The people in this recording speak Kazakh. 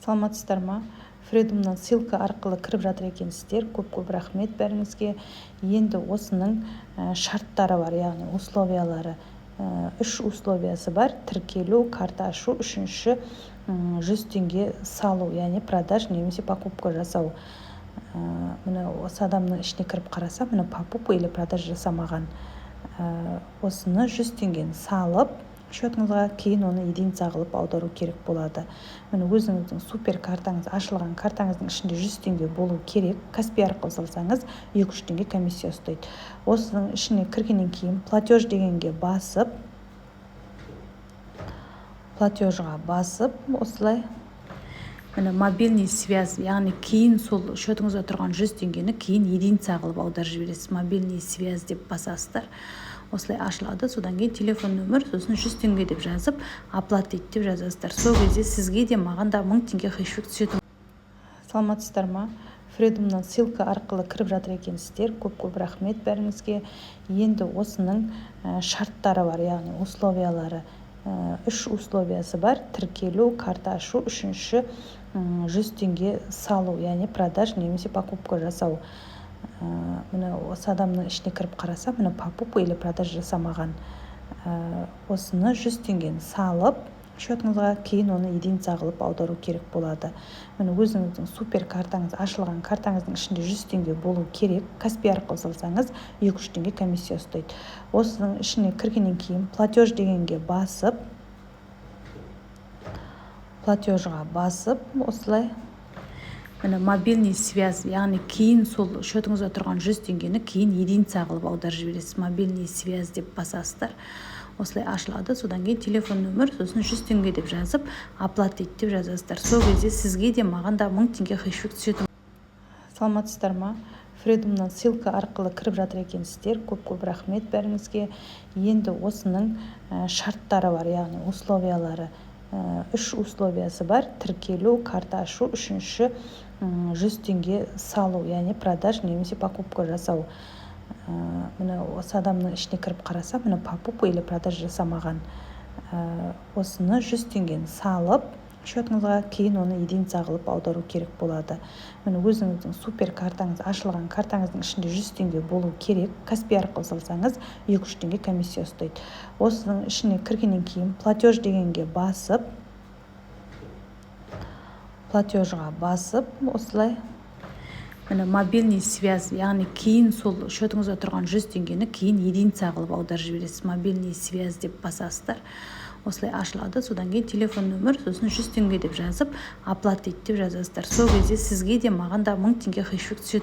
саламатсыздар ма? Фридомнан ссылка арқылы кіріп жатыр екенсіздер. Көп рахмет бәріңізге. Енді осының шарттары бар, яғни условиялары. 3 условиясы бар. Тіркелу, карта ашу, үшінші 100 теңге салу, яғни продаж немесе покупка жасау. Міне осы адамның ішіне кіріп қараса, міне покупка или продаж жасамаған. Осыны 100 теңгені салып, счетыңызға кейін оны единица қылып аудару керек болады. Міне өзіңіздің супер картаңыз ашылған, картаңыздың ішінде 100 теңге болу керек. Каспи арқылы салсаңыз 2-3 теңге комиссия ұстайды. Осының ішіне кіргеннен кейін платеж дегенге басып, платежға басып, осылай міне мобильный связь, яғни кейін сол счетыңызда тұрған 100 теңгені кейін единица қылып аударып жібересіз. Мобильный связь деп басасыздар. Осылай ашылады. Содан кейін телефон нөмір, сосын 100 теңге деп жазып, оплатить деп жазасыздар. Сол кезде сізге де маған да 1000 теңге хэшбэк түседі. Саламатсыздар ма? Фридомнан ссылка арқылы кіріп жатыр екенсіздер. Көп рахмет бәріңізге. Енді осының шарттары бар, яғни условиялары. 3 условиясы бар. Тіркелу, карта ашу, үшінші 100 теңге салу, яғни продаж немесе покупка жасау. Міне осы адамның ішіне кіріп қараса, міне покупка или продаж жасамаған. Осыны 100 теңгені салып, счетыңызға кейін оны единица қылып аудару керек болады. Міне өзіңіздің супер картаңыз ашылған, картаңыздың ішінде 100 теңге болу керек. Каспи арқылы салсаңыз 2-3 теңге комиссия ұстайды. Осының ішіне кіргеннен кейін платеж дегенге басып, платежға басып, осылай міне мобильный связь, яғни кейін сол счетыңызда тұрған 100 теңгені кейін единица қылып аударып жібересіз. Мобильный связь деп басасыздар. Осылай ашылады. Содан кейін телефон нөмір, сосын 100 теңге деп жазып, оплатить деп жазасыздар. Сол кезде сізге де маған да 1000 теңге хэшбэк түседі. Саламатсыздар ма? Фридомнан ссылка арқылы кіріп жатыр екенсіздер. Көп рахмет бәріңізге. Енді осының шарттары бар, яғни условиялары. 3 условиясы бар. Тіркелу, карта ашу, үшінші 100 теңге салу, яғни продаж немесе покупка жасау. Міне осы адамның ішіне кіріп қараса, міне покупка или продаж жасамаған. Осыны 100 теңгені салып, счетыңызға кейін оны единица қылып аудару керек болады. Міне өзіңіздің супер картаңыз ашылған, картаңыздың ішінде 100 теңге болу керек. Каспи арқылы салсаңыз 2-3 теңге комиссия ұстайды. Осының ішіне кіргеннен кейін платеж дегенге басып, платежға басып, осылай міне мобильный связь, яғни кейін сол счетыңызда тұрған 100 теңгені кейін единица қылып аударып жібересіз. Мобильный связь деп басасыздар. Осылай ашылады. Содан кейін телефон нөмір, сосын 100 теңге деп жазып, оплатить деп жазасыздар. Сол кезде сізге де маған да 1000 теңге хэшбэк түседі.